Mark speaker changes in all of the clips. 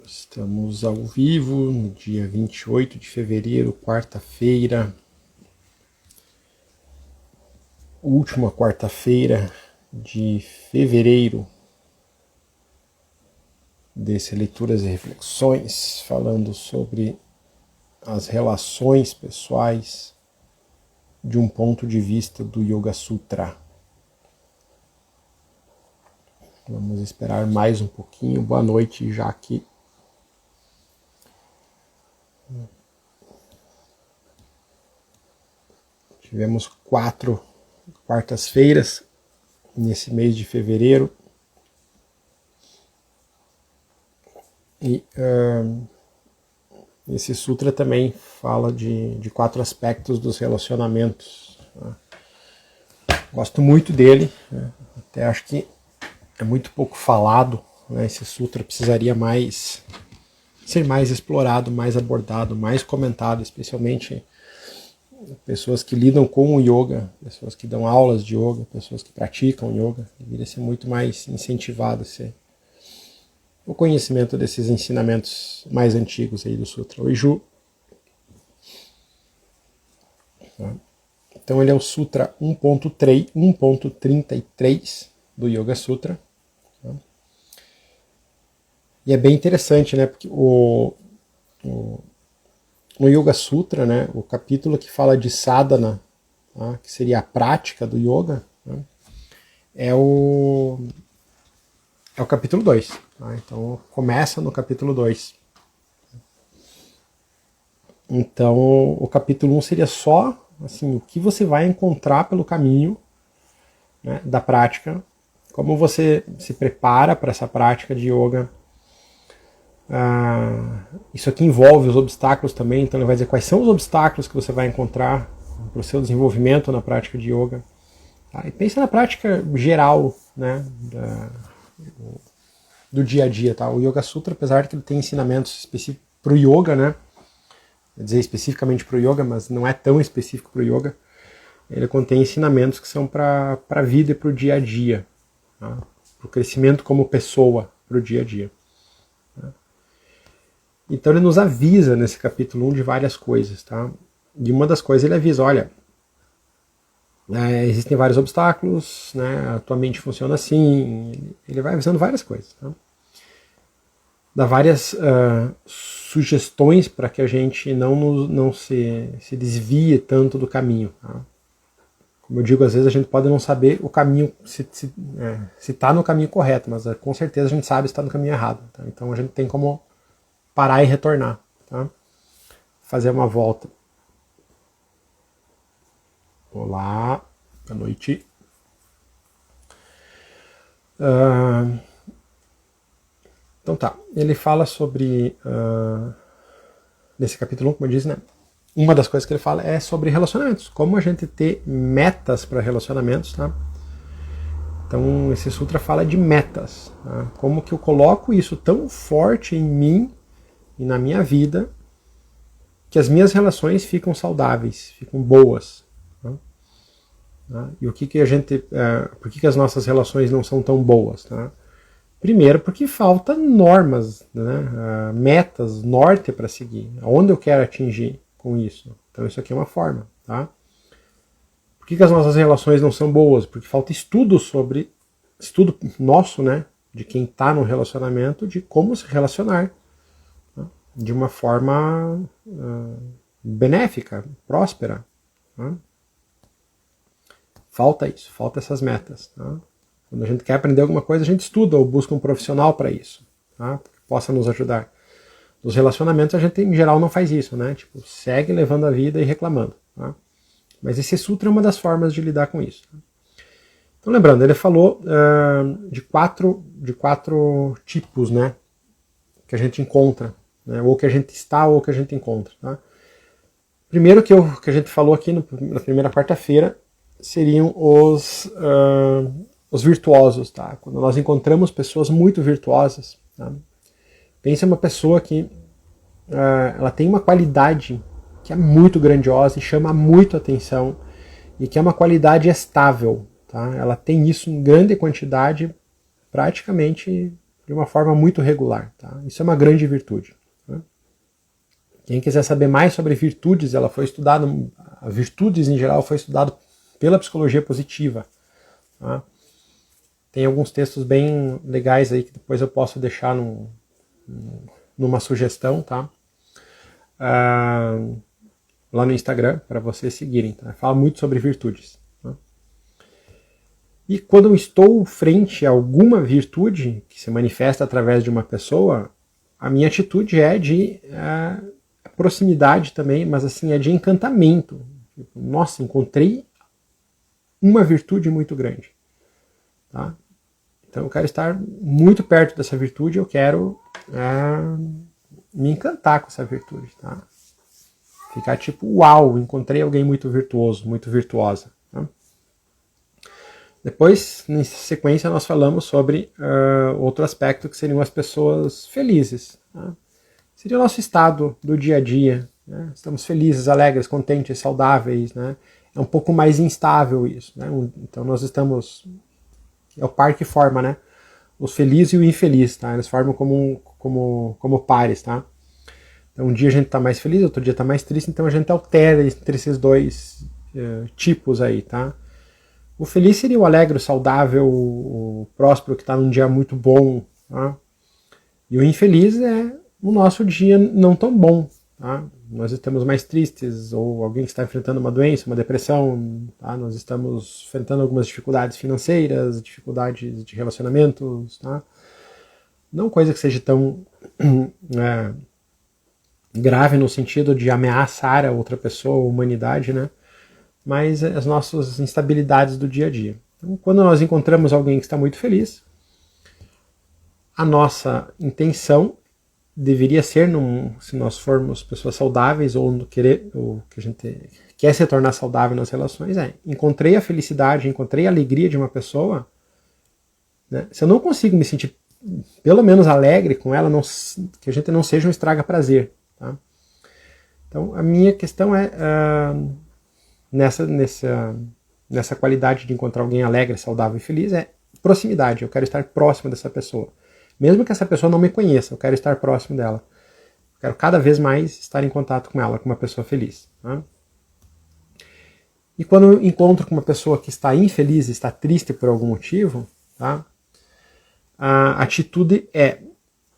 Speaker 1: Estamos ao vivo no dia 28 de fevereiro, quarta-feira, última quarta-feira de fevereiro, desse Leituras e Reflexões, falando sobre as relações pessoais de um ponto de vista do Yoga Sutra. Vamos esperar mais um pouquinho. Boa noite, Jaque. Tivemos 4 quartas-feiras nesse mês de fevereiro. E esse sutra também fala de 4 aspectos dos relacionamentos. Gosto muito dele, até acho que é muito pouco falado. Esse sutra precisaria ser mais explorado, mais abordado, mais comentado, especialmente pessoas que lidam com o yoga, pessoas que dão aulas de yoga, pessoas que praticam yoga. Deveria ser muito mais incentivado o conhecimento desses ensinamentos mais antigos aí do Sutra. Oi, Ju. Então ele é o Sutra 1.33 do Yoga Sutra. E é bem interessante, né? Porque no Yoga Sutra, né, o capítulo que fala de sadhana, tá, que seria a prática do yoga, né, é o capítulo 2. Tá? Então começa no capítulo 2. Então o capítulo 1 seria só assim, o que você vai encontrar pelo caminho, né, da prática, como você se prepara para essa prática de yoga. Isso aqui envolve os obstáculos também, então ele vai dizer quais são os obstáculos que você vai encontrar para o seu desenvolvimento na prática de yoga. Tá? E pensa na prática geral, né, do dia a dia. Tá? O Yoga Sutra, apesar de que ele tem ensinamentos específicos para o yoga, né, quer dizer especificamente para o yoga, mas não é tão específico para o yoga, ele contém ensinamentos que são para a vida e para o dia a dia, tá? Para o crescimento como pessoa, para o dia a dia. Então ele nos avisa nesse capítulo 1 de várias coisas, tá? E uma das coisas ele avisa, olha, existem vários obstáculos, né? A tua mente funciona assim, ele vai avisando várias coisas, tá? Dá várias sugestões para que a gente não se desvie tanto do caminho, tá? Como eu digo, às vezes a gente pode não saber o caminho, se está no caminho correto, mas com certeza a gente sabe se está no caminho errado, tá? Então a gente tem como parar e retornar, tá? Fazer uma volta. Olá, boa noite. Então tá, ele fala sobre, nesse capítulo 1, como eu disse, né? Uma das coisas que ele fala é sobre relacionamentos, como a gente ter metas para relacionamentos, tá? Então esse sutra fala de metas, tá? Como que eu coloco isso tão forte em mim e na minha vida, que as minhas relações ficam saudáveis, ficam boas. Tá? E o que a gente, por que as nossas relações não são tão boas? Tá? Primeiro, porque falta normas, né? Metas, norte para seguir. Aonde eu quero atingir com isso? Então isso aqui é uma forma. Tá? Por que as nossas relações não são boas? Porque falta estudo nosso, né? De quem está no relacionamento, de como se relacionar de uma forma benéfica, próspera. Tá? Falta isso, falta essas metas. Tá? Quando a gente quer aprender alguma coisa, a gente estuda ou busca um profissional para isso, tá? Que possa nos ajudar. Nos relacionamentos, a gente em geral não faz isso, né? Tipo, segue levando a vida e reclamando. Tá? Mas esse sutra é uma das formas de lidar com isso. Tá? Então, lembrando, ele falou de quatro tipos, né, que a gente encontra, né, ou que a gente está ou que a gente encontra. Tá? Primeiro que a gente falou aqui na primeira quarta-feira seriam os virtuosos. Tá? Quando nós encontramos pessoas muito virtuosas, tá? Pensa em uma pessoa que ela tem uma qualidade que é muito grandiosa e chama muito atenção e que é uma qualidade estável. Tá? Ela tem isso em grande quantidade praticamente de uma forma muito regular. Tá? Isso é uma grande virtude. Né? Quem quiser saber mais sobre virtudes, ela foi estudada, virtudes em geral foi estudado pela psicologia positiva. Tá? Tem alguns textos bem legais aí que depois eu posso deixar numa sugestão, tá? Lá no Instagram, para vocês seguirem. Tá? Fala muito sobre virtudes. Tá? E quando eu estou frente a alguma virtude que se manifesta através de uma pessoa, a minha atitude é de proximidade também, mas assim, é de encantamento. Tipo, nossa, encontrei uma virtude muito grande. Tá? Então eu quero estar muito perto dessa virtude, eu quero me encantar com essa virtude. Tá? Ficar tipo, uau, encontrei alguém muito virtuoso, muito virtuosa. Tá? Depois, em sequência, nós falamos sobre outro aspecto que seriam as pessoas felizes. Tá? Seria o nosso estado do dia a dia. Né? Estamos felizes, alegres, contentes, saudáveis. Né? É um pouco mais instável isso. Né? Então nós estamos... É o par que forma, né? Os felizes e o infeliz, tá? Eles formam como pares, tá? Então um dia a gente tá mais feliz, outro dia tá mais triste, então a gente altera entre esses dois tipos aí, tá? O feliz seria o alegre, o saudável, o próspero que tá num dia muito bom, tá? E o infeliz é o nosso dia não tão bom, tá? Nós estamos mais tristes, ou alguém que está enfrentando uma doença, uma depressão, tá? Nós estamos enfrentando algumas dificuldades financeiras, dificuldades de relacionamentos, tá? Não coisa que seja tão grave no sentido de ameaçar a outra pessoa, a humanidade, né? Mas as nossas instabilidades do dia a dia. Então, quando nós encontramos alguém que está muito feliz, a nossa intenção deveria ser, se nós formos pessoas saudáveis ou que a gente quer se tornar saudável nas relações, encontrei a felicidade, encontrei a alegria de uma pessoa, né? Se eu não consigo me sentir pelo menos alegre com ela, que a gente não seja um estraga-prazer. Tá? Então a minha questão é nessa qualidade de encontrar alguém alegre, saudável e feliz, é proximidade. Eu quero estar próximo dessa pessoa. Mesmo que essa pessoa não me conheça, eu quero estar próximo dela. Eu quero cada vez mais estar em contato com ela, com uma pessoa feliz. Tá? E quando eu encontro com uma pessoa que está infeliz, está triste por algum motivo, tá? A atitude é,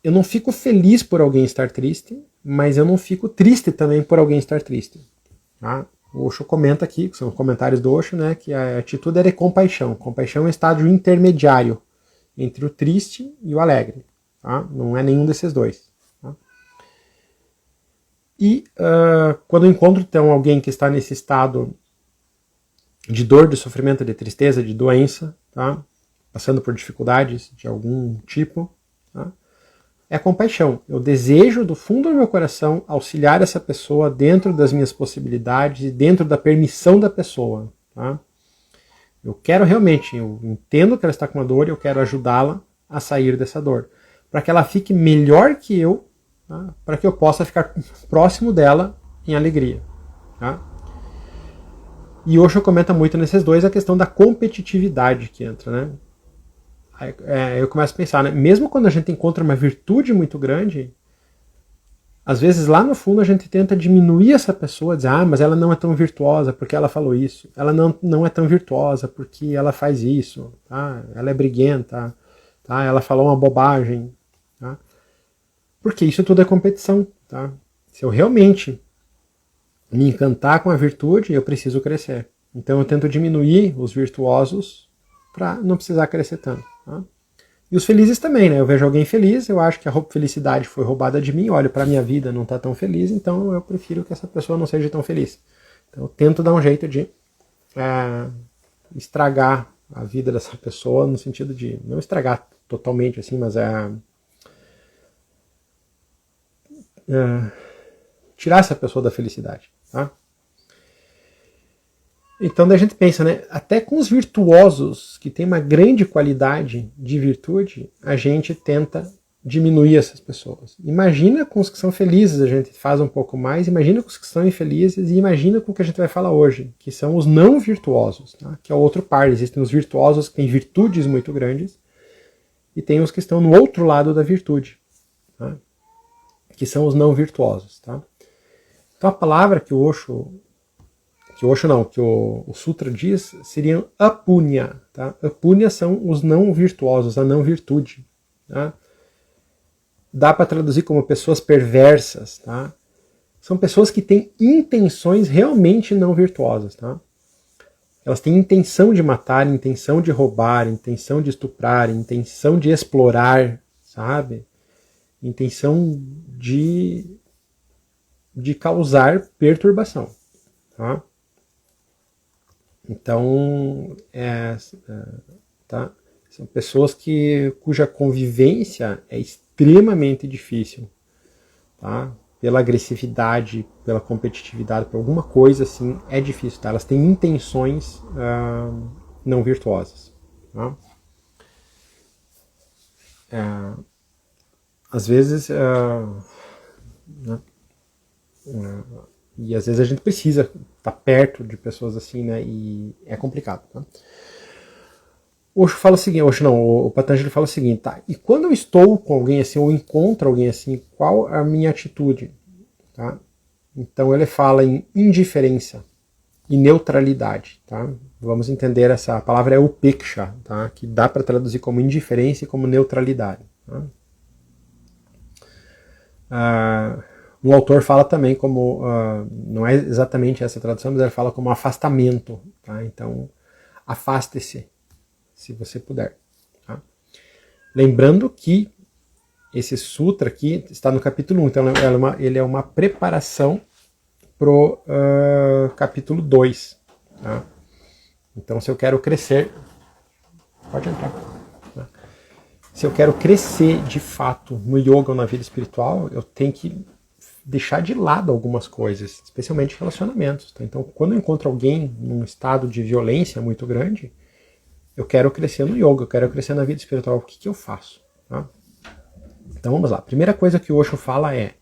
Speaker 1: eu não fico feliz por alguém estar triste, mas eu não fico triste também por alguém estar triste. Tá? O Osho comenta aqui, que são comentários do Osho, né, que a atitude é de compaixão. Compaixão é um estágio intermediário entre o triste e o alegre. Tá? Não é nenhum desses dois. Tá? E quando eu encontro então alguém que está nesse estado de dor, de sofrimento, de tristeza, de doença, tá? Passando por dificuldades de algum tipo, tá? É compaixão. Eu desejo do fundo do meu coração auxiliar essa pessoa dentro das minhas possibilidades e dentro da permissão da pessoa. Tá? Eu quero realmente, eu entendo que ela está com uma dor e eu quero ajudá-la a sair dessa dor. Para que ela fique melhor que eu, tá? Para que eu possa ficar próximo dela em alegria. Tá? E Osho comenta muito nesses dois a questão da competitividade que entra, né? Eu começo a pensar, né? Mesmo quando a gente encontra uma virtude muito grande, às vezes lá no fundo a gente tenta diminuir essa pessoa, dizer, mas ela não é tão virtuosa porque ela falou isso, ela não é tão virtuosa porque ela faz isso, tá? Ela é briguenta, tá? Ela falou uma bobagem, tá? Porque isso tudo é competição, tá? Se eu realmente me encantar com a virtude, eu preciso crescer. Então eu tento diminuir os virtuosos para não precisar crescer tanto. Tá? E os felizes também, né? Eu vejo alguém feliz, eu acho que a felicidade foi roubada de mim, olho para a minha vida, não está tão feliz, então eu prefiro que essa pessoa não seja tão feliz. Então eu tento dar um jeito de estragar a vida dessa pessoa, no sentido de, não estragar totalmente assim, mas tirar essa pessoa da felicidade. Tá? Então daí a gente pensa, né? Até com os virtuosos, que tem uma grande qualidade de virtude, a gente tenta diminuir essas pessoas. Imagina com os que são felizes, a gente faz um pouco mais, imagina com os que são infelizes, e imagina com o que a gente vai falar hoje, que são os não virtuosos, tá? Que é o outro par. Existem os virtuosos que têm virtudes muito grandes, e tem os que estão no outro lado da virtude, tá? Que são os não virtuosos. Tá? Então a palavra que o Sutra diz seriam apunya. Tá? Apunya são os não virtuosos, a não virtude. Tá? Dá para traduzir como pessoas perversas. Tá? São pessoas que têm intenções realmente não virtuosas. Tá? Elas têm intenção de matar, intenção de roubar, intenção de estuprar, intenção de explorar, sabe? Intenção de causar perturbação. Tá? Então, tá? São pessoas cuja convivência é extremamente difícil. Tá? Pela agressividade, pela competitividade, por alguma coisa assim, é difícil. Tá? Elas têm intenções não virtuosas. Tá? Às vezes, né? E às vezes a gente precisa estar perto de pessoas assim, né? E é complicado. Tá? O Patanjali fala o seguinte, tá? E quando eu estou com alguém assim, ou encontro alguém assim, qual a minha atitude? Tá? Então ele fala em indiferença e neutralidade. Tá? Vamos entender essa palavra é upeksha, tá? Que dá para traduzir como indiferença e como neutralidade. Tá? O autor fala também como, não é exatamente essa tradução, mas ele fala como afastamento. Tá? Então, afaste-se, se você puder. Tá? Lembrando que esse sutra aqui está no capítulo 1, então ele é uma preparação para o capítulo 2. Tá? Então, se eu quero crescer... Pode entrar. Tá? Se eu quero crescer de fato no yoga ou na vida espiritual, eu tenho que deixar de lado algumas coisas, especialmente relacionamentos. Tá? Então, quando eu encontro alguém num estado de violência muito grande, eu quero crescer no yoga, eu quero crescer na vida espiritual. O que eu faço? Tá? Então, vamos lá. A primeira coisa que o Osho fala é: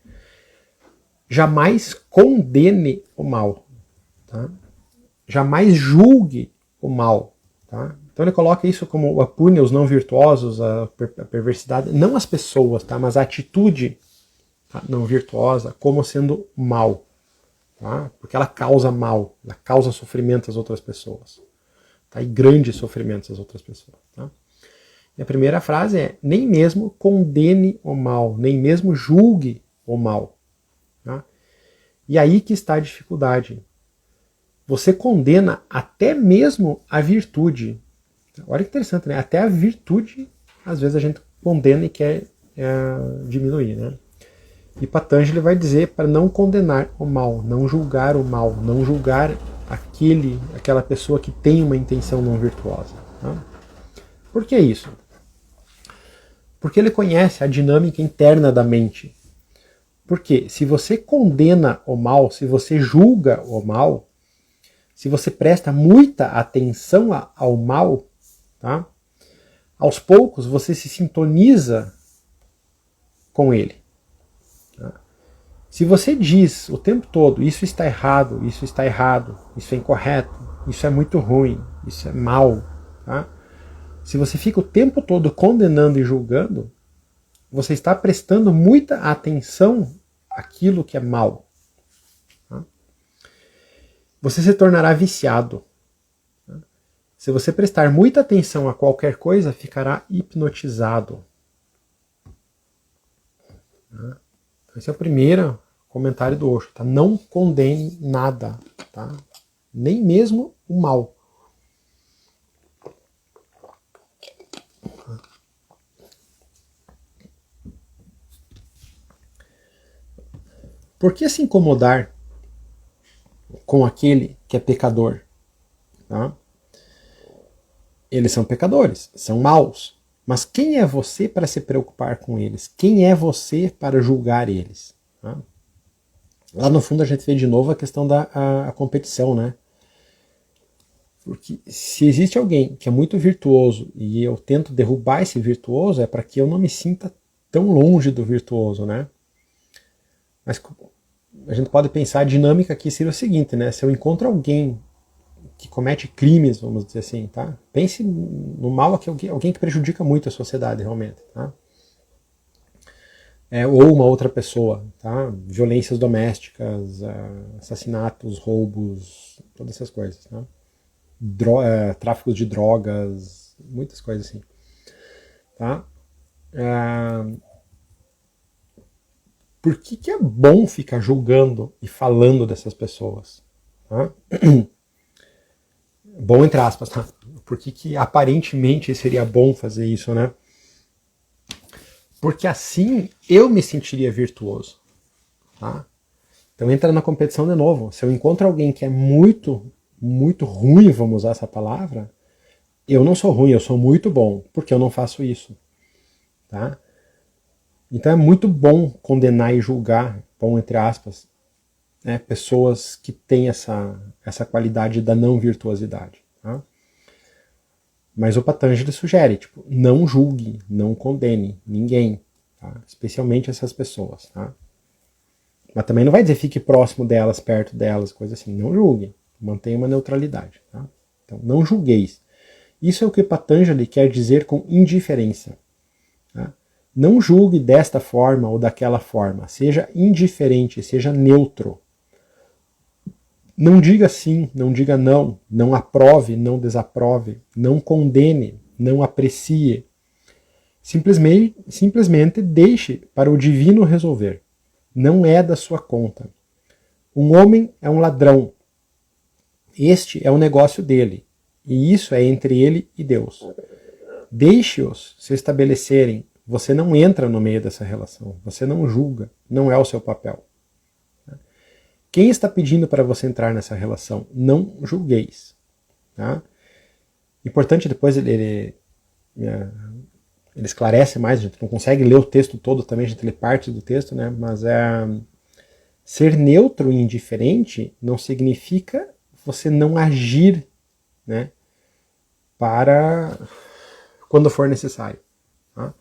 Speaker 1: jamais condene o mal. Tá? Jamais julgue o mal. Tá? Então, ele coloca isso como a punha, os não virtuosos, a perversidade, não as pessoas, tá? Mas a atitude não virtuosa como sendo mal, tá? Porque ela causa mal, ela causa sofrimento às outras pessoas, tá? E grandes sofrimentos às outras pessoas. Tá? E a primeira frase é: nem mesmo condene o mal, nem mesmo julgue o mal. Tá? E aí que está a dificuldade. Você condena até mesmo a virtude. Olha que interessante, né? Até a virtude, às vezes a gente condena e quer diminuir, né? E Patanjali vai dizer para não condenar o mal, não julgar o mal, não julgar aquela pessoa que tem uma intenção não virtuosa. Tá? Por que isso? Porque ele conhece a dinâmica interna da mente. Porque se você condena o mal, se você julga o mal, se você presta muita atenção ao mal, tá? Aos poucos você se sintoniza com ele. Se você diz o tempo todo, isso está errado, isso é incorreto, isso é muito ruim, isso é mal, tá? Se você fica o tempo todo condenando e julgando, você está prestando muita atenção àquilo que é mal. Tá? Você se tornará viciado. Tá? Se você prestar muita atenção a qualquer coisa, ficará hipnotizado. Tá? Esse é o primeiro comentário do Osho. Tá? Não condene nada. Tá? Nem mesmo o mal. Por que se incomodar com aquele que é pecador? Tá? Eles são pecadores, são maus. Mas quem é você para se preocupar com eles? Quem é você para julgar eles? Tá? Lá no fundo a gente vê de novo a questão da competição, né? Porque se existe alguém que é muito virtuoso e eu tento derrubar esse virtuoso, é para que eu não me sinta tão longe do virtuoso, né? Mas a gente pode pensar a dinâmica aqui seria o seguinte, né? Se eu encontro alguém que comete crimes, vamos dizer assim, tá? Pense no mal que alguém que prejudica muito a sociedade, realmente, tá? Ou uma outra pessoa, tá? Violências domésticas, assassinatos, roubos, todas essas coisas, tá? Tráfico de drogas, muitas coisas assim, tá? Por que é bom ficar julgando e falando dessas pessoas? Tá? Bom entre aspas, tá? Por que aparentemente seria bom fazer isso, né? Porque assim eu me sentiria virtuoso, tá? Então entra na competição de novo. Se eu encontro alguém que é muito, muito ruim, vamos usar essa palavra, eu não sou ruim, eu sou muito bom, porque eu não faço isso, tá? Então é muito bom condenar e julgar, bom entre aspas, né, pessoas que têm essa qualidade da não virtuosidade. Tá? Mas o Patanjali sugere, tipo, não julgue, não condene ninguém, tá? Especialmente essas pessoas. Tá? Mas também não vai dizer fique próximo delas, perto delas, coisa assim. Não julgue, mantenha uma neutralidade. Tá? Então não julgueis. Isso é o que Patanjali quer dizer com indiferença. Tá? Não julgue desta forma ou daquela forma. Seja indiferente, seja neutro. Não diga sim, não diga não. Não aprove, não desaprove. Não condene, não aprecie. Simplesmente deixe para o divino resolver. Não é da sua conta. Um homem é um ladrão. Este é o negócio dele. E isso é entre ele e Deus. Deixe-os se estabelecerem. Você não entra no meio dessa relação. Você não julga. Não é o seu papel. Quem está pedindo para você entrar nessa relação? Não julgueis. Tá? Importante, depois ele esclarece mais, a gente não consegue ler o texto todo também, a gente lê parte do texto, né? Mas ser neutro e indiferente não significa você não agir, né? Para quando for necessário. Tá?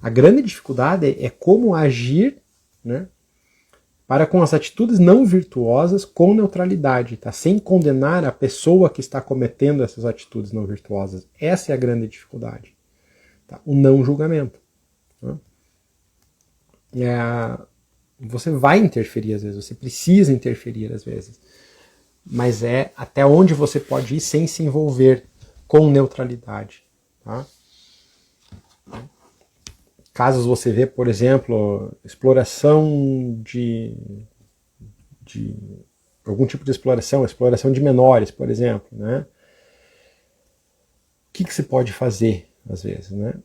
Speaker 1: A grande dificuldade é como agir, né? Para com as atitudes não virtuosas com neutralidade, tá? Sem condenar a pessoa que está cometendo essas atitudes não virtuosas. Essa é a grande dificuldade. Tá? O não julgamento. Tá? Você vai interferir às vezes, você precisa interferir às vezes, mas é até onde você pode ir sem se envolver com neutralidade. Tá? Casos você vê, por exemplo, exploração de algum tipo de exploração de menores, por exemplo, né? O que se pode fazer, às vezes, né?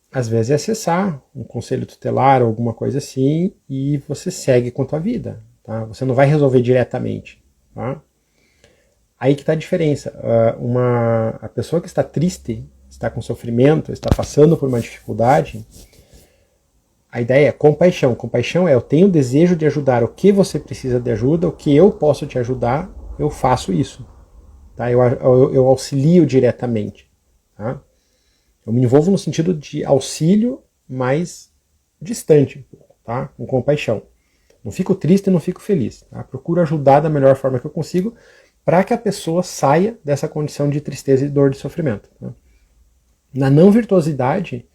Speaker 1: Às vezes é acessar um conselho tutelar ou alguma coisa assim e você segue com a tua vida, tá? Você não vai resolver diretamente, tá? Aí que está a diferença. A pessoa que está triste, está com sofrimento, está passando por uma dificuldade, a ideia é compaixão. Compaixão é eu tenho o desejo de ajudar. O que você precisa de ajuda, o que eu posso te ajudar, eu faço isso. Tá? Eu auxilio diretamente. Tá? Eu me envolvo no sentido de auxílio, mais distante, tá? Com compaixão. Não fico triste e não fico feliz. Tá? Procuro ajudar da melhor forma que eu consigo para que a pessoa saia dessa condição de tristeza e dor de sofrimento. Tá? Na não virtuosidade,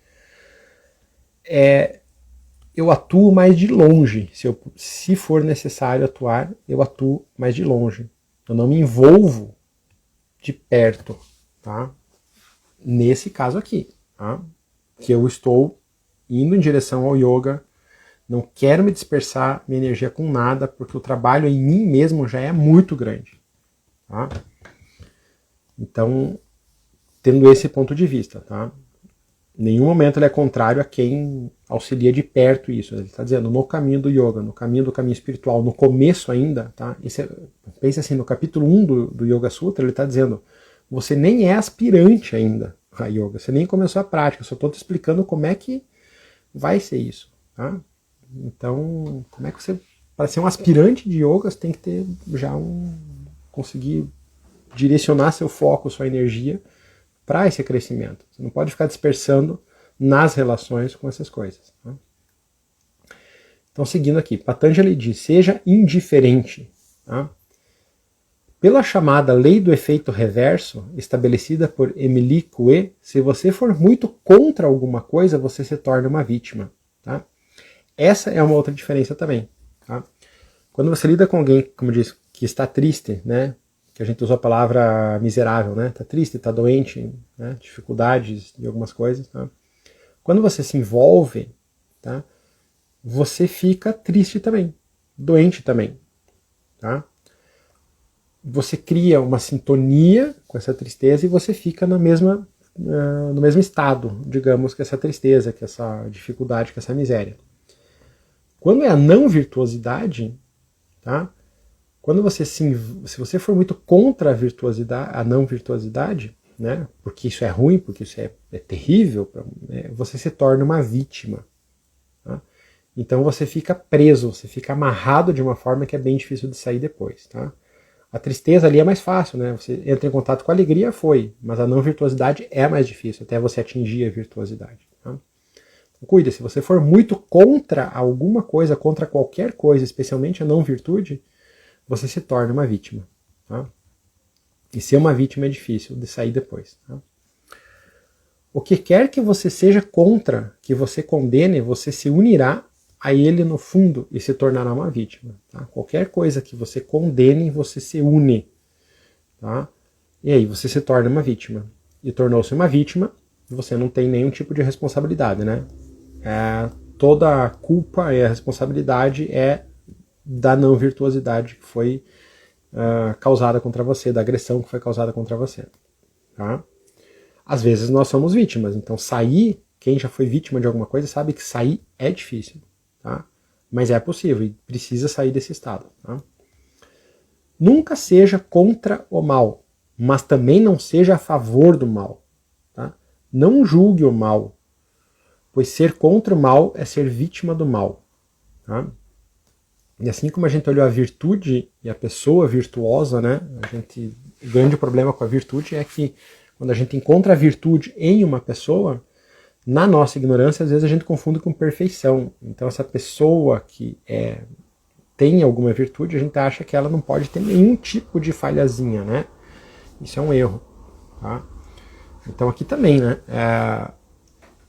Speaker 1: eu atuo mais de longe. Se for necessário atuar, eu atuo mais de longe. Eu não me envolvo de perto, tá? Nesse caso aqui, tá? Que eu estou indo em direção ao yoga, não quero me dispersar minha energia com nada, porque o trabalho em mim mesmo já é muito grande, tá? Então, tendo esse ponto de vista, tá? Em nenhum momento ele é contrário a quem auxilia de perto isso. Ele está dizendo, no caminho do yoga, no caminho do caminho espiritual, no começo ainda, tá? Pense assim, no capítulo 1 do Yoga Sutra, ele está dizendo, você nem é aspirante ainda a yoga, você nem começou a prática, só estou te explicando como é que vai ser isso, tá? Então, como é que você, para ser um aspirante de yoga, você tem que ter já conseguir direcionar seu foco, sua energia para esse crescimento. Você não pode ficar dispersando nas relações com essas coisas. Tá? Então, seguindo aqui, Patanjali diz, seja indiferente. Tá? Pela chamada lei do efeito reverso, estabelecida por Émile Coué, se você for muito contra alguma coisa, você se torna uma vítima. Tá? Essa é uma outra diferença também. Tá? Quando você lida com alguém, como eu disse, que está triste, né? Que a gente usou a palavra miserável, né? Está triste, está doente, né? Dificuldades de algumas coisas. Tá? Quando você se envolve, tá? Você fica triste também, doente também. Tá? Você cria uma sintonia com essa tristeza e você fica no mesmo estado, digamos, que essa tristeza, que essa dificuldade, que essa miséria. Quando é a não virtuosidade, tá? Quando você se você for muito contra a virtuosidade, a não virtuosidade, né? Porque isso é ruim, porque isso é terrível, você se torna uma vítima. Tá? Então você fica preso, você fica amarrado de uma forma que é bem difícil de sair depois, tá? A tristeza ali é mais fácil, né? Você entra em contato com a alegria, mas a não virtuosidade é mais difícil, até você atingir a virtuosidade. Tá? Então, cuida, se você for muito contra alguma coisa, contra qualquer coisa, especialmente a não virtude, você se torna uma vítima. Tá? E ser uma vítima é difícil de sair depois. Tá? O que quer que você seja contra, que você condene, você se unirá a ele no fundo e se tornará uma vítima. Tá? Qualquer coisa que você condene, você se une. Tá? E aí você se torna uma vítima. E tornou-se uma vítima, você não tem nenhum tipo de responsabilidade. Né? Toda a culpa e a responsabilidade é da não virtuosidade que foi causada contra você, da agressão que foi causada contra você. Tá? Às vezes nós somos vítimas, então sair, quem já foi vítima de alguma coisa sabe que sair é difícil. Tá? Mas é possível e precisa sair desse estado. Tá? Nunca seja contra o mal, mas também não seja a favor do mal. Tá? Não julgue o mal, pois ser contra o mal é ser vítima do mal. Tá? E assim como a gente olhou a virtude e a pessoa virtuosa, né, o grande problema com a virtude é que quando a gente encontra a virtude em uma pessoa, na nossa ignorância, às vezes a gente confunde com perfeição. Então essa pessoa que tem alguma virtude, a gente acha que ela não pode ter nenhum tipo de falhazinha, né? Isso é um erro. Tá? Então aqui também, né?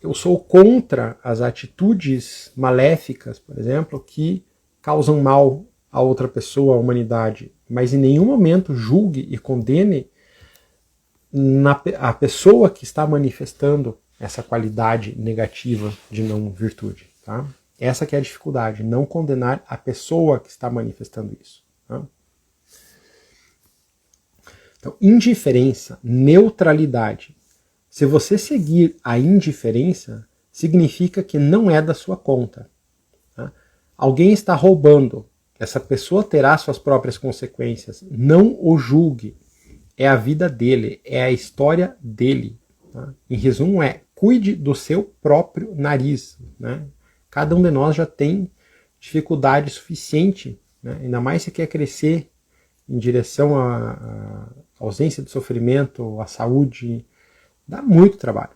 Speaker 1: Eu sou contra as atitudes maléficas, por exemplo, que causam mal a outra pessoa, à humanidade, mas em nenhum momento julgue e condene a pessoa que está manifestando essa qualidade negativa de não virtude. Tá? Essa que é a dificuldade, não condenar a pessoa que está manifestando isso. Tá? Então, indiferença, neutralidade. Se você seguir a indiferença, significa que não é da sua conta. Tá? Alguém está roubando, essa pessoa terá suas próprias consequências. Não o julgue. É a vida dele, é a história dele. Tá? Em resumo, cuide do seu próprio nariz. Né? Cada um de nós já tem dificuldade suficiente, né? Ainda mais se quer crescer em direção à ausência de sofrimento, à saúde, dá muito trabalho.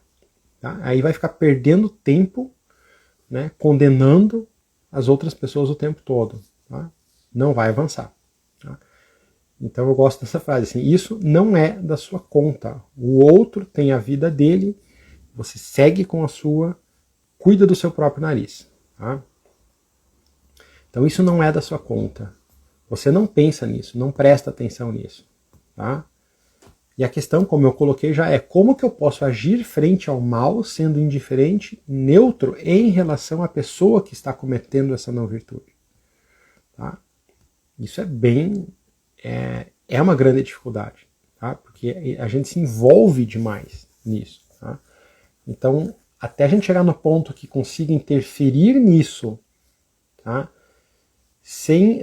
Speaker 1: Tá? Aí vai ficar perdendo tempo, né? Condenando as outras pessoas o tempo todo. Tá? Não vai avançar. Tá? Então eu gosto dessa frase, assim, isso não é da sua conta. O outro tem a vida dele, você segue com a sua, cuida do seu próprio nariz. Tá? Então isso não é da sua conta. Você não pensa nisso, não presta atenção nisso. Tá? E a questão, como eu coloquei já, é como que eu posso agir frente ao mal, sendo indiferente, neutro em relação à pessoa que está cometendo essa não virtude. Tá? Isso é uma grande dificuldade, tá? Porque a gente se envolve demais nisso. Tá? Então, até a gente chegar no ponto que consiga interferir nisso, tá? sem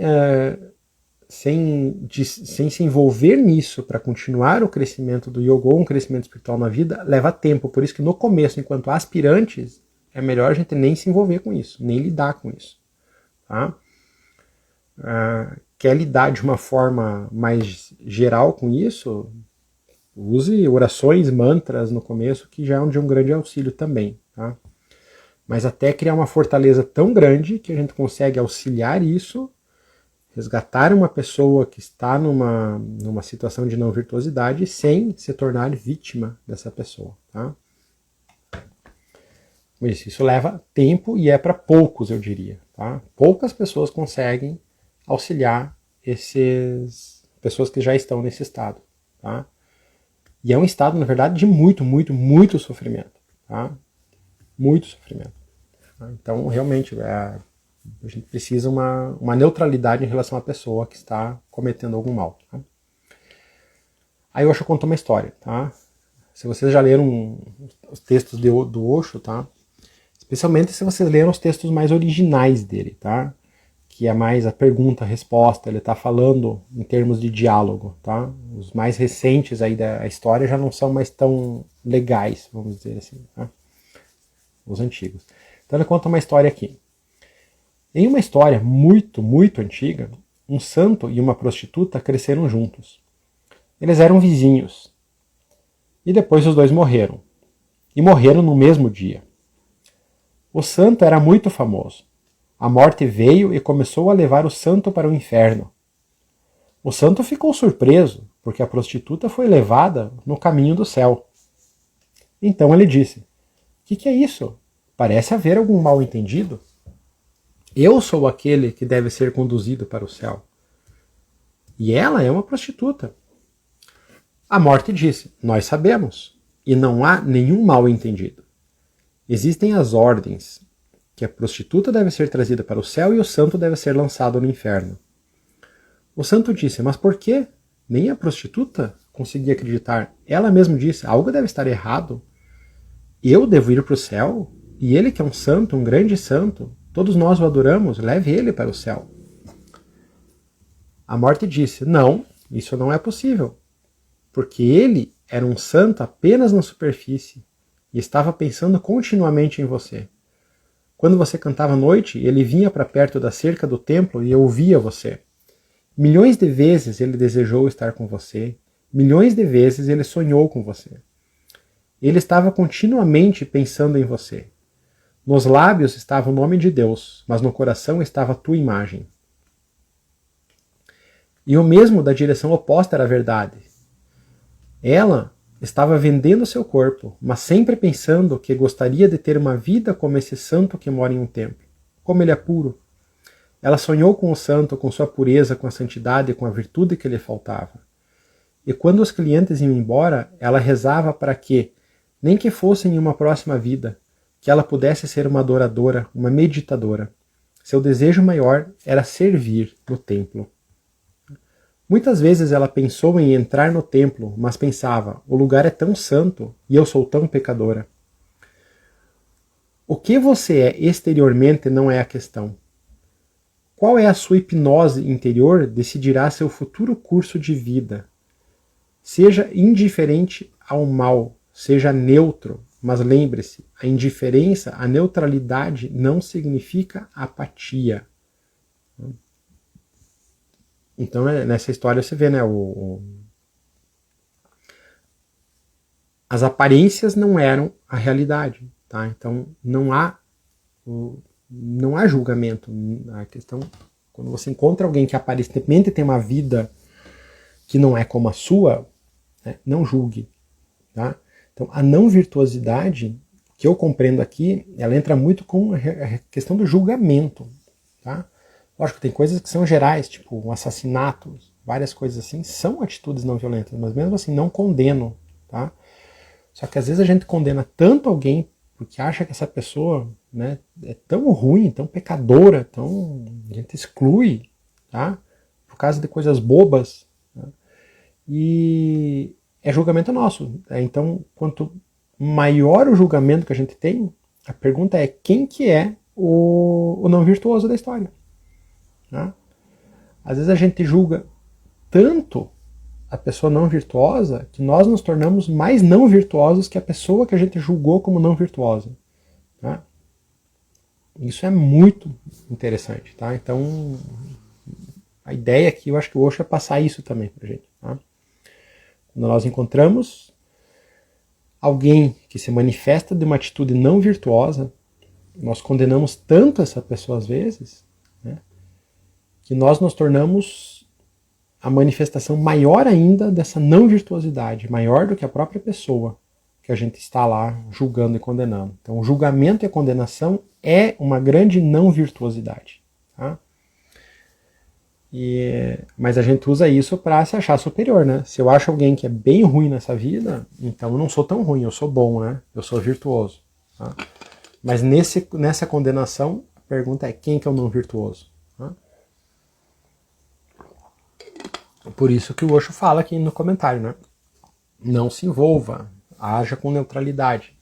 Speaker 1: se envolver nisso para continuar o crescimento do yoga ou um crescimento espiritual na vida, leva tempo. Por isso que no começo, enquanto aspirantes, é melhor a gente nem se envolver com isso, nem lidar com isso. Tá? Quer lidar de uma forma mais geral com isso, use orações, mantras no começo, que já é de um grande auxílio também. Tá? Mas até criar uma fortaleza tão grande que a gente consegue auxiliar isso, resgatar uma pessoa que está numa situação de não virtuosidade sem se tornar vítima dessa pessoa. Tá? Isso leva tempo e é para poucos, eu diria. Tá? Poucas pessoas conseguem auxiliar essas pessoas que já estão nesse estado. Tá? E é um estado, na verdade, de muito, muito, muito sofrimento. Tá? Muito sofrimento. Tá? Então, realmente, a gente precisa uma neutralidade em relação à pessoa que está cometendo algum mal. Tá? Aí o Osho contou uma história. Tá? Se vocês já leram os textos do Osho, tá? Especialmente se vocês leram os textos mais originais dele, tá? Que é mais a pergunta, a resposta, ele está falando em termos de diálogo, tá? Os mais recentes aí da história já não são mais tão legais, vamos dizer assim, tá? Os antigos. Então ele conta uma história aqui. Em uma história muito, muito antiga, um santo e uma prostituta cresceram juntos. Eles eram vizinhos. E depois os dois morreram. E morreram no mesmo dia. O santo era muito famoso. A morte veio e começou a levar o santo para o inferno. O santo ficou surpreso, porque a prostituta foi levada no caminho do céu. Então ele disse: "O que é isso? Parece haver algum mal-entendido. Eu sou aquele que deve ser conduzido para o céu. E ela é uma prostituta." A morte disse: "Nós sabemos, e não há nenhum mal-entendido. Existem as ordens, que a prostituta deve ser trazida para o céu e o santo deve ser lançado no inferno." O santo disse: "Mas por quê? Nem a prostituta conseguia acreditar. Ela mesma disse: algo deve estar errado. Eu devo ir para o céu? E ele que é um santo, um grande santo, todos nós o adoramos, leve ele para o céu." A morte disse: "Não, isso não é possível, porque ele era um santo apenas na superfície e estava pensando continuamente em você. Quando você cantava à noite, ele vinha para perto da cerca do templo e ouvia você. Milhões de vezes ele desejou estar com você, milhões de vezes ele sonhou com você. Ele estava continuamente pensando em você. Nos lábios estava o nome de Deus, mas no coração estava a tua imagem." E o mesmo da direção oposta era a verdade. Ela estava vendendo seu corpo, mas sempre pensando que gostaria de ter uma vida como esse santo que mora em um templo. Como ele é puro. Ela sonhou com o santo, com sua pureza, com a santidade, com a virtude que lhe faltava. E quando os clientes iam embora, ela rezava para que, nem que fosse em uma próxima vida, que ela pudesse ser uma adoradora, uma meditadora. Seu desejo maior era servir no templo. Muitas vezes ela pensou em entrar no templo, mas pensava: o lugar é tão santo e eu sou tão pecadora. O que você é exteriormente não é a questão. Qual é a sua hipnose interior decidirá seu futuro curso de vida. Seja indiferente ao mal, seja neutro, mas lembre-se, a indiferença, a neutralidade não significa apatia. Então, nessa história você vê, né, as aparências não eram a realidade, tá? Então não há julgamento. A questão, quando você encontra alguém que aparentemente tem uma vida que não é como a sua, né, não julgue, tá? Então a não virtuosidade, que eu compreendo aqui, ela entra muito com a questão do julgamento, tá? Lógico que tem coisas que são gerais, tipo um assassinato, várias coisas assim, são atitudes não violentas, mas mesmo assim não condeno, tá? Só que às vezes a gente condena tanto alguém porque acha que essa pessoa, né, é tão ruim, tão pecadora, a gente exclui, tá? Por causa de coisas bobas, tá? E é julgamento nosso. Tá? Então, quanto maior o julgamento que a gente tem, a pergunta é: quem que é o não virtuoso da história? Tá? Às vezes a gente julga tanto a pessoa não virtuosa que nós nos tornamos mais não virtuosos que a pessoa que a gente julgou como não virtuosa. Tá? Isso é muito interessante. Tá? Então, a ideia aqui, eu acho que o Osho é passar isso também pra gente. Tá? Quando nós encontramos alguém que se manifesta de uma atitude não virtuosa, nós condenamos tanto essa pessoa às vezes, né, que nós nos tornamos a manifestação maior ainda dessa não virtuosidade, maior do que a própria pessoa que a gente está lá julgando e condenando. Então, o julgamento e a condenação é uma grande não virtuosidade. Tá? Mas a gente usa isso para se achar superior, né? Se eu acho alguém que é bem ruim nessa vida, então eu não sou tão ruim, eu sou bom, né? Eu sou virtuoso. Tá? Mas nessa condenação, a pergunta é: quem que é o não virtuoso? Tá? Por isso que o Osho fala aqui no comentário, né? Não se envolva, haja com neutralidade.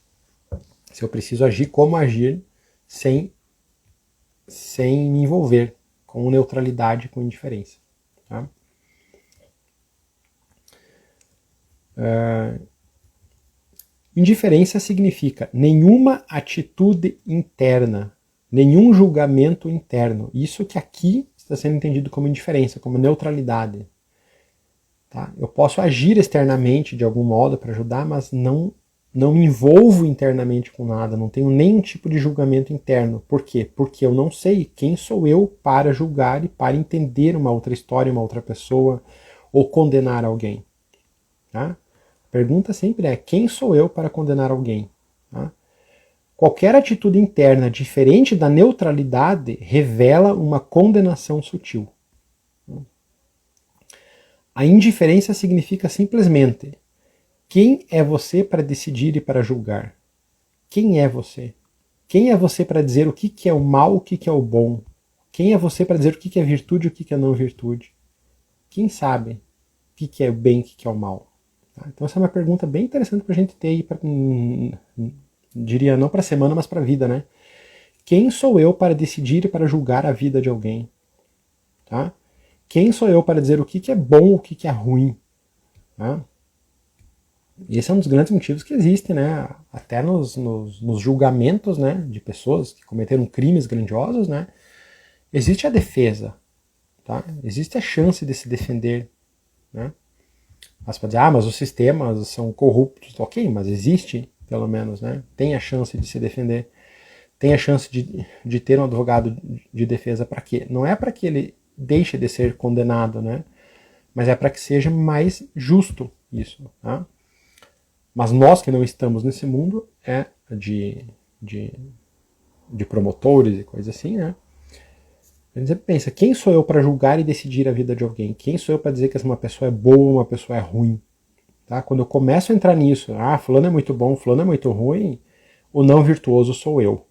Speaker 1: Se eu preciso agir, como agir sem me envolver, com neutralidade, com indiferença. Tá? Indiferença significa nenhuma atitude interna, nenhum julgamento interno. Isso que aqui está sendo entendido como indiferença, como neutralidade. Tá? Eu posso agir externamente de algum modo para ajudar, mas não me envolvo internamente com nada, não tenho nenhum tipo de julgamento interno. Por quê? Porque eu não sei quem sou eu para julgar e para entender uma outra história, uma outra pessoa, ou condenar alguém. Tá? A pergunta sempre é: quem sou eu para condenar alguém? Tá? Qualquer atitude interna diferente da neutralidade revela uma condenação sutil. A indiferença significa simplesmente: quem é você para decidir e para julgar? Quem é você? Quem é você para dizer o que é o mal, o que é o bom? Quem é você para dizer o que é virtude e o que é não virtude? Quem sabe o que é o bem e o que é o mal? Tá? Então essa é uma pergunta bem interessante para a gente ter aí, diria não para a semana, mas para a vida, né? Quem sou eu para decidir e para julgar a vida de alguém? Tá? Quem sou eu para dizer o que é bom, o que é ruim? Tá? E esse é um dos grandes motivos que existem, né? Até nos julgamentos, né, de pessoas que cometeram crimes grandiosos, né? Existe a defesa, tá? Existe a chance de se defender, né? Mas pode dizer: mas os sistemas são corruptos. Ok, mas existe, pelo menos, né? Tem a chance de se defender. Tem a chance de ter um advogado de defesa. Para quê? Não é para que ele deixe de ser condenado, né? Mas é para que seja mais justo isso, tá? Mas nós que não estamos nesse mundo de promotores e coisas assim, né? A gente pensa: quem sou eu para julgar e decidir a vida de alguém? Quem sou eu para dizer que uma pessoa é boa ou uma pessoa é ruim? Tá? Quando eu começo a entrar nisso, fulano é muito bom, fulano é muito ruim, o não virtuoso sou eu.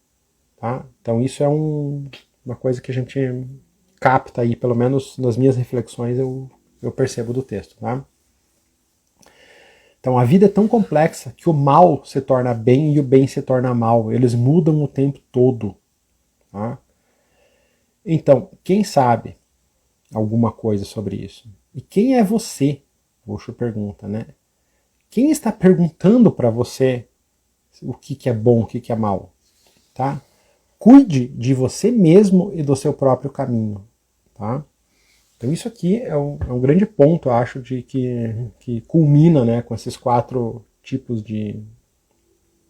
Speaker 1: Tá? Então isso é uma coisa que a gente capta aí, pelo menos nas minhas reflexões eu percebo do texto. Tá? Então a vida é tão complexa que o mal se torna bem e o bem se torna mal. Eles mudam o tempo todo. Tá? Então, quem sabe alguma coisa sobre isso? E quem é você? Osho pergunta, né? Quem está perguntando para você o que é bom, o que é mal? Tá? Cuide de você mesmo e do seu próprio caminho. Tá? Então isso aqui é um grande ponto, eu acho, que culmina, né, com esses 4 tipos de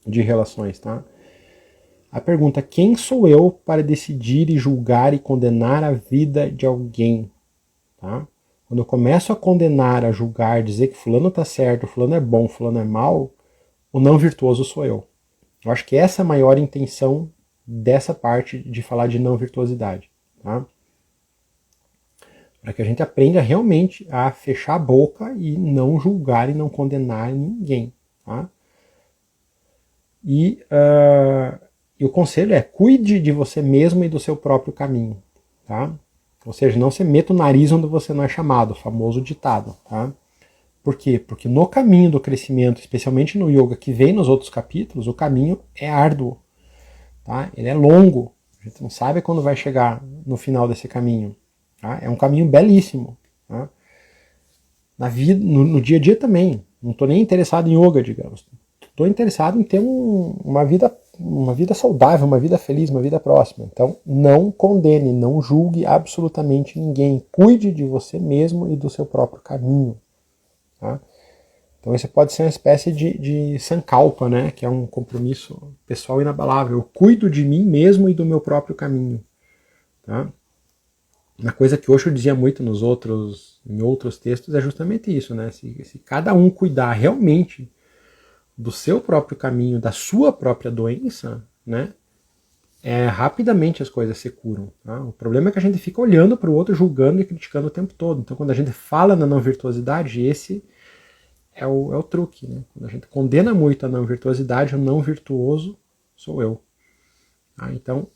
Speaker 1: relações. Tá? A pergunta: quem sou eu para decidir e julgar e condenar a vida de alguém? Tá? Quando eu começo a condenar, a julgar, dizer que fulano está certo, fulano é bom, fulano é mal, o não virtuoso sou eu. Eu acho que essa é a maior intenção dessa parte de falar de não virtuosidade. Tá? Para que a gente aprenda realmente a fechar a boca e não julgar e não condenar ninguém. Tá? E o conselho é: cuide de você mesmo e do seu próprio caminho. Tá? Ou seja, não se meta o nariz onde você não é chamado, o famoso ditado. Tá? Por quê? Porque no caminho do crescimento, especialmente no yoga, que vem nos outros capítulos, o caminho é árduo. Tá? Ele é longo. A gente não sabe quando vai chegar no final desse caminho. Tá? É um caminho belíssimo. Tá? Na vida, no dia a dia também. Não estou nem interessado em yoga, digamos. Estou interessado em ter uma vida saudável, uma vida feliz, uma vida próxima. Então, não condene, não julgue absolutamente ninguém. Cuide de você mesmo e do seu próprio caminho. Tá? Então, esse pode ser uma espécie de sankalpa, né? Que é um compromisso pessoal inabalável. Eu cuido de mim mesmo e do meu próprio caminho. Tá? Uma coisa que Osho dizia muito em outros textos é justamente isso, né? Se cada um cuidar realmente do seu próprio caminho, da sua própria doença, né? Rapidamente as coisas se curam. Tá? O problema é que a gente fica olhando para o outro, julgando e criticando o tempo todo. Então, quando a gente fala na não virtuosidade, esse é o truque. Né? Quando a gente condena muito a não virtuosidade, o não virtuoso sou eu. Tá? Então,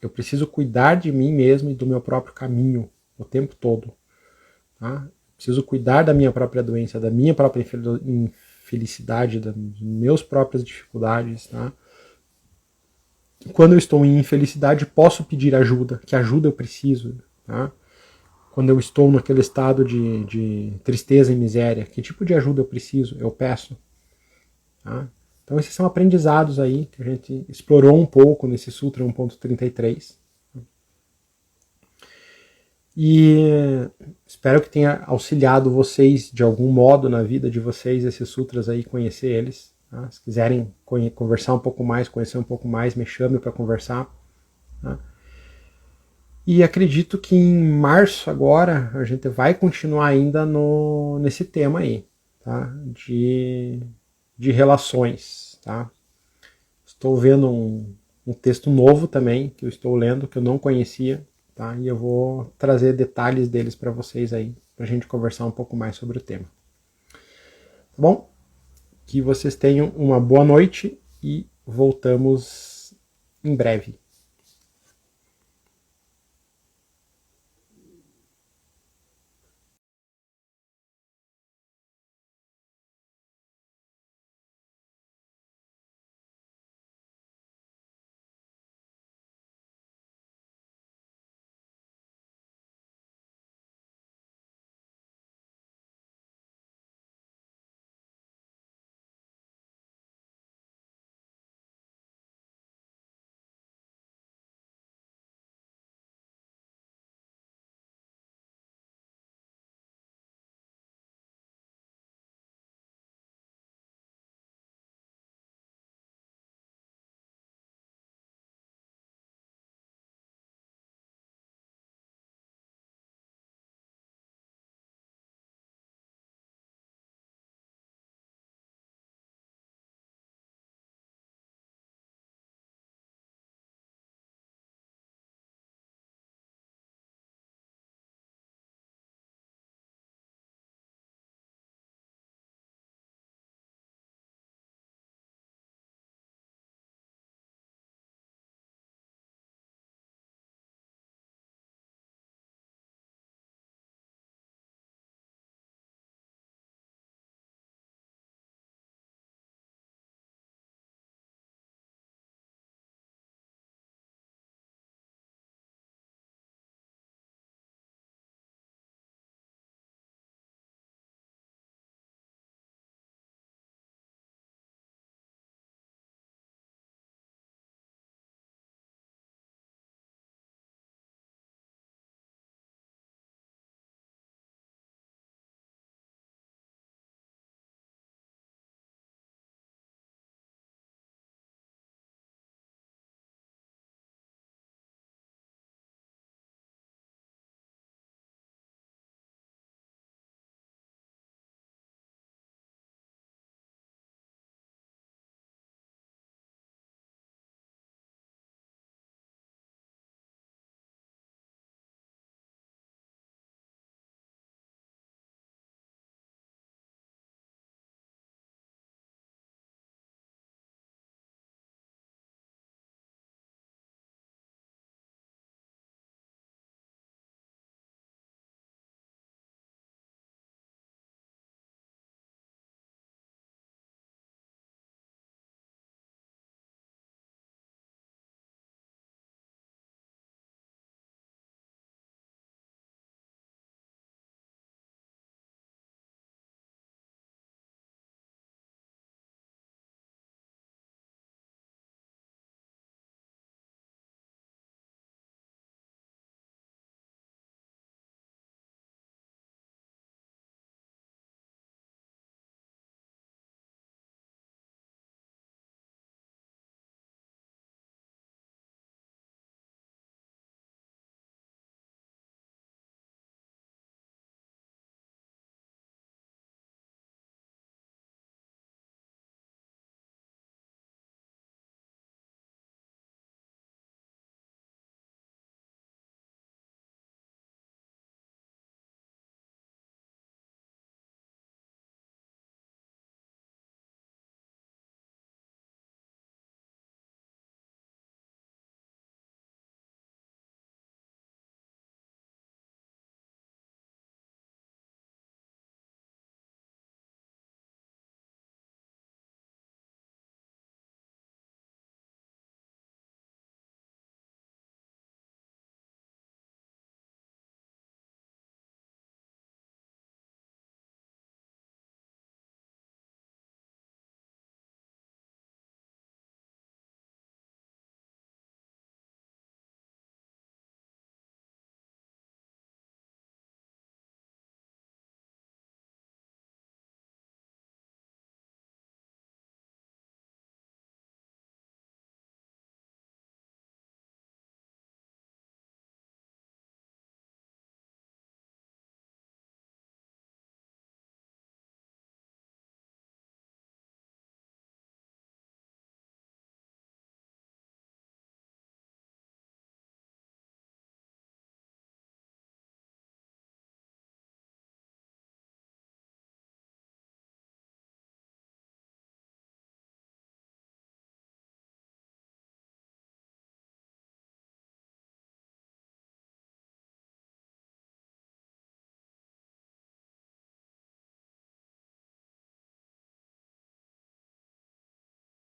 Speaker 1: eu preciso cuidar de mim mesmo e do meu próprio caminho o tempo todo. Tá? Preciso cuidar da minha própria doença, da minha própria infelicidade, das minhas próprias dificuldades. Tá? Quando eu estou em infelicidade, posso pedir ajuda. Que ajuda eu preciso? Tá? Quando eu estou naquele estado de tristeza e miséria, que tipo de ajuda eu preciso? Eu peço. Tá? Então esses são aprendizados aí que a gente explorou um pouco nesse Sutra 1.33. E espero que tenha auxiliado vocês de algum modo na vida de vocês, esses sutras aí, conhecer eles. Tá? Se quiserem conversar um pouco mais, conhecer um pouco mais, me chame para conversar. Tá? E acredito que em março agora a gente vai continuar ainda nesse tema aí, tá? de relações. Tá? Estou vendo um texto novo também, que eu estou lendo, que eu não conhecia, tá? E eu vou trazer detalhes deles para vocês aí, para a gente conversar um pouco mais sobre o tema. Tá bom? Que vocês tenham uma boa noite e voltamos em breve.